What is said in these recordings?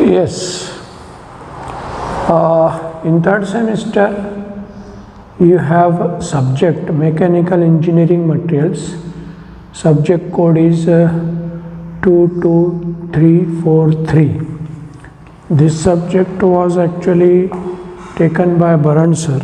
Yes. In third semester, you have subject mechanical engineering materials. Subject code is 22343. This subject was actually taken by Baran sir,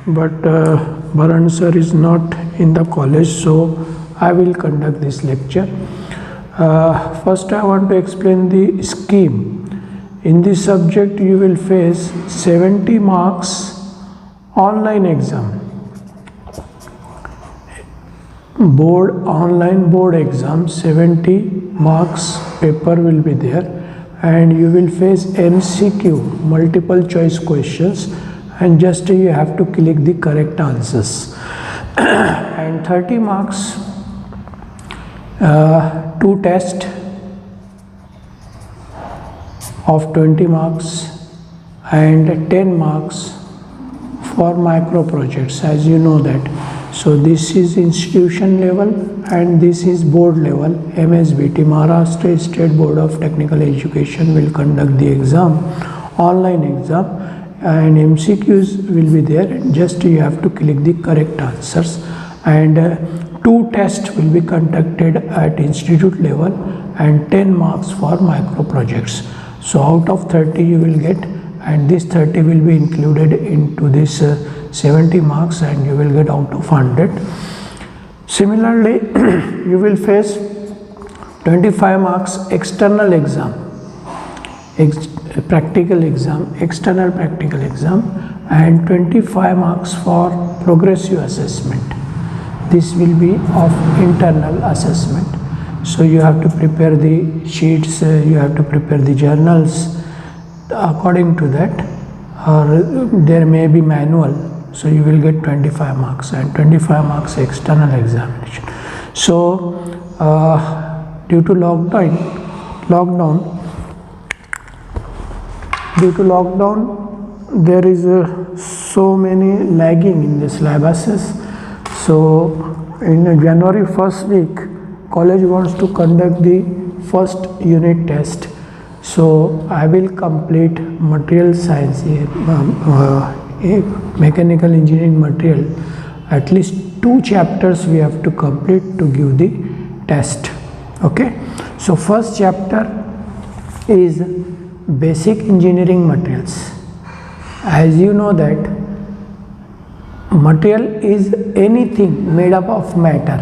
but Baran sir is not in the college, so I will conduct this lecture. First, I want to explain the scheme. In this subject, you will face 70 marks online exam. Online board exam, 70 marks paper will be there, and you will face MCQ, multiple choice questions, and just you have to click the correct answers. And 30 marks, 2 tests of 20 marks and 10 marks for micro projects, as you know that. So this is institution level and this is board level. MSBT, Maharashtra State Board of Technical Education, will conduct the exam, online exam, and MCQs will be there. Just you have to click the correct answers, and 2 tests will be conducted at institute level and 10 marks for micro projects. So out of 30 you will get, and this 30 will be included into this 70 marks, and you will get out of 100. Similarly, you will face 25 marks external exam, practical exam, external practical exam, and 25 marks for progressive assessment. This will be of internal assessment. So you have to prepare the sheets, you have to prepare the journals according to that, or there may be manual. So you will get 25 marks and 25 marks external examination. So due to lockdown, there is so many lagging in the syllabuses. So in January first week, college wants to conduct the first unit test. So I will complete material science, mechanical engineering material. At least 2 chapters we have to complete to give the test. Okay. So first chapter is basic engineering materials. As you know that material is anything made up of matter.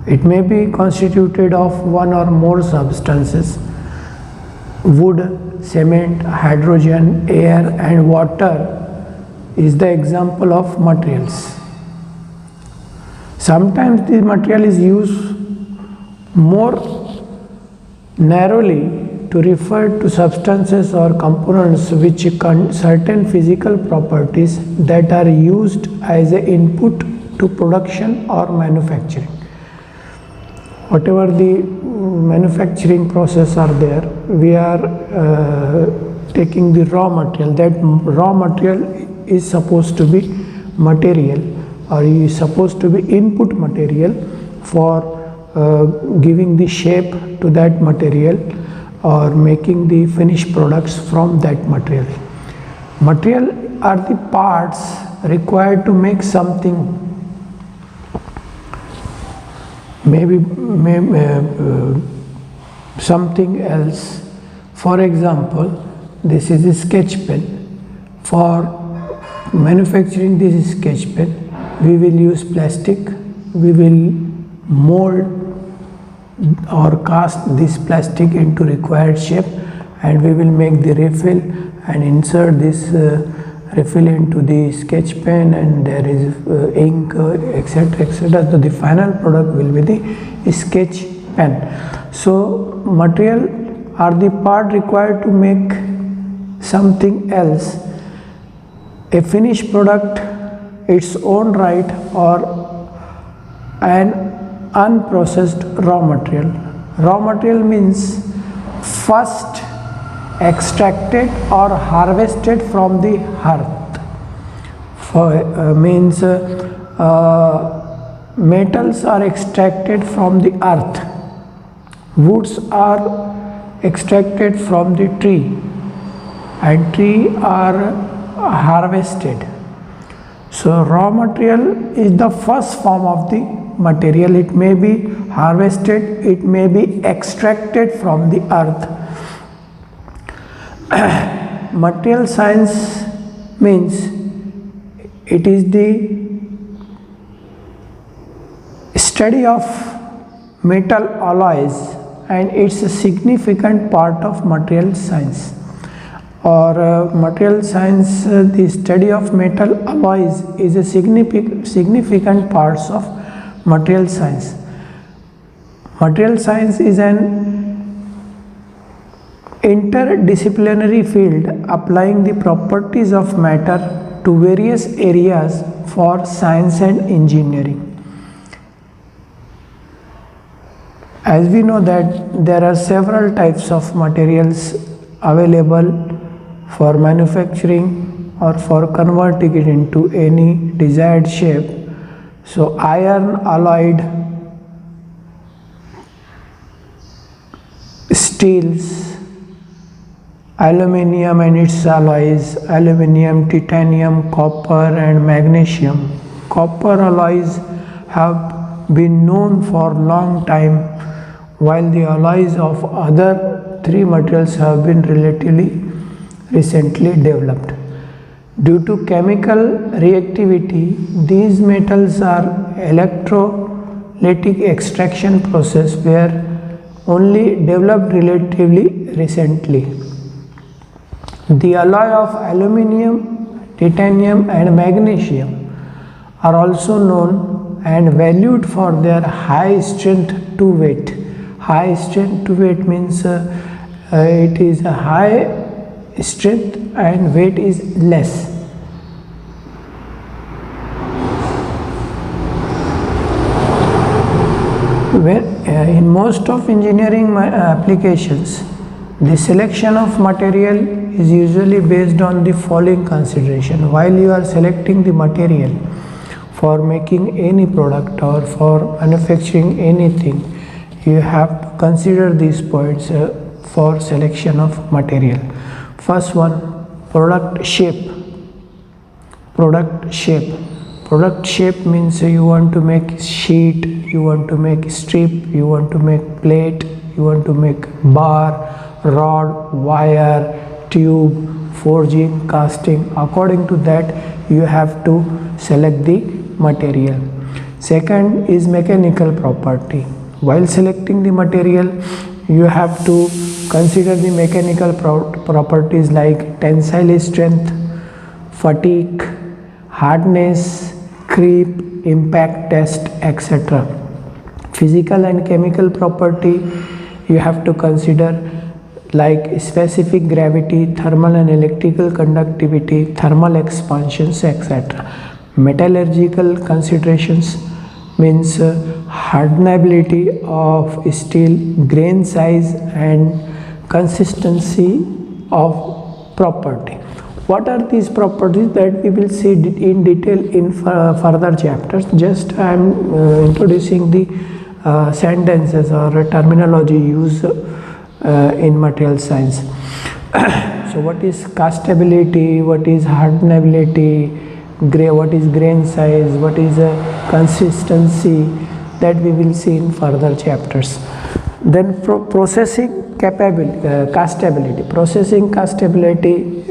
It may be constituted of one or more substances. Wood, cement, hydrogen, air, and water is the example of materials. Sometimes the material is used more narrowly to refer to substances or components which certain physical properties that are used as an input to production or manufacturing. Whatever the manufacturing process are there, we are taking the raw material. That raw material is supposed to be material, or is supposed to be input material for giving the shape to that material or making the finished products from that material. Material are the parts required to make something, maybe something else. For example, this is a sketch pen. For manufacturing this sketch pen, we will use plastic. We will mold or cast this plastic into required shape, and we will make the refill and insert this refill into the sketch pen, and there is ink, etc., etc. So the final product will be the sketch pen. So material are the part required to make something else. A finished product, its own right, or an unprocessed raw material. Raw material means first extracted or harvested from the earth. Metals are extracted from the earth. Woods are extracted from the tree, and tree are harvested. So raw material is the first form of the material. It may be harvested, it may be extracted from the earth. Material science means it is the study of metal alloys, and it's a significant part of material science. Or material science, the study of metal alloys is a significant parts of material science. Material science is an interdisciplinary field applying the properties of matter to various areas for science and engineering. As we know that there are several types of materials available for manufacturing or for converting it into any desired shape. So iron alloyed steels, aluminium and its alloys, aluminium, titanium, copper and magnesium. Copper alloys have been known for long time, while the alloys of other three materials have been relatively recently developed. Due to chemical reactivity, these metals are electrolytic extraction process were only developed relatively recently. The alloy of aluminium, titanium and magnesium are also known and valued for their high strength to weight. High strength to weight means it is a high strength and weight is less. In most of engineering applications, the selection of material is usually based on the following consideration. While you are selecting the material for making any product or for manufacturing anything, you have to consider these points for selection of material. First one, product shape. Product shape. Product shape means you want to make sheet, you want to make strip, you want to make plate, you want to make bar, rod, wire, tube, forging, casting. According to that, you have to select the material. Second is mechanical property. While selecting the material, you have to consider the mechanical properties like tensile strength, fatigue, hardness, creep, impact test, etc. Physical and chemical property you have to consider like specific gravity, thermal and electrical conductivity, thermal expansions, etc. Metallurgical considerations means hardenability of steel, grain size and consistency of property. What are these properties that we will see in detail in further chapters? Just I am introducing the sentences or terminology used in material science. So what is castability, what is hardenability, what is grain size, what is consistency, that we will see in further chapters. Then processing capability, castability. Processing castability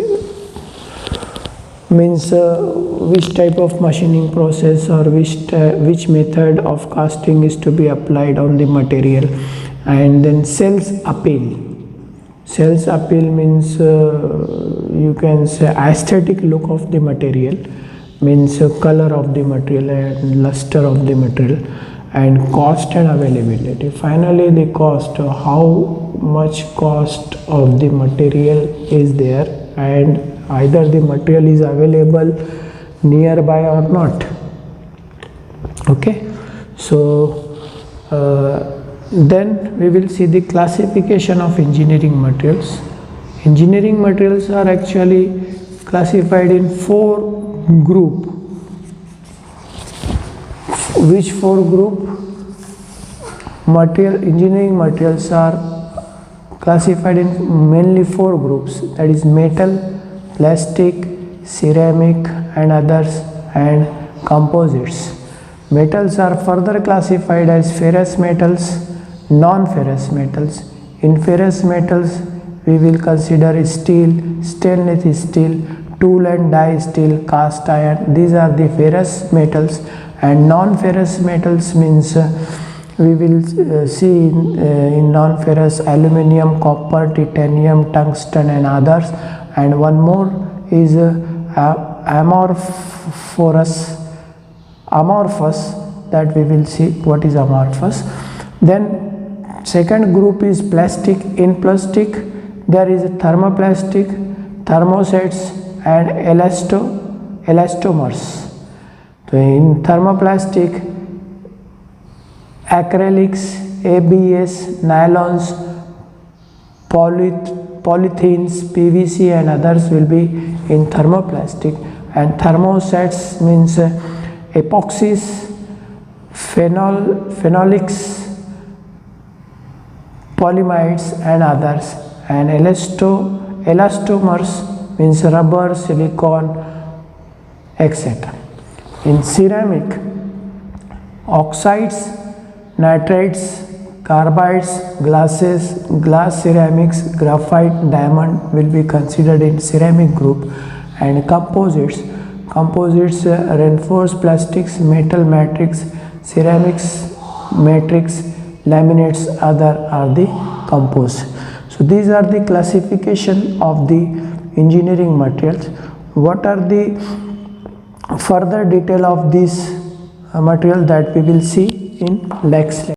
means which type of machining process or which method of casting is to be applied on the material. And then sales appeal. Sales appeal means you can say aesthetic look of the material, means color of the material and luster of the material, and cost and availability. Finally, the cost, how much cost of the material is there, and either the material is available nearby or not. Okay, so then we will see the classification of engineering materials. Engineering materials are actually classified in 4 groups. Which 4 group? Engineering materials are classified in mainly 4 groups, that is metal, plastic, ceramic and others, and composites. Metals are further classified as ferrous metals, non-ferrous metals. In ferrous metals we will consider steel, stainless steel, tool and die steel, cast iron. These are the ferrous metals. And non-ferrous metals means we will see in non-ferrous aluminium, copper, titanium, tungsten and others. And one more is amorphous, that we will see what is amorphous. Then second group is plastic. In plastic there is thermoplastic, thermosets and elastomers. So in thermoplastic, acrylics, ABS, nylons, polythenes, PVC and others will be in thermoplastic. And thermosets means epoxies, phenolics, polyamides and others. And elastomers means rubber, silicone, etc. In ceramic, oxides, nitrates, carbides, glasses, glass ceramics, graphite, diamond will be considered in ceramic group. And composites, reinforced plastics, metal matrix, ceramics, matrix, laminates, other are the composites. So these are the classification of the engineering materials. What are the further detail of this material that we will see in next lecture.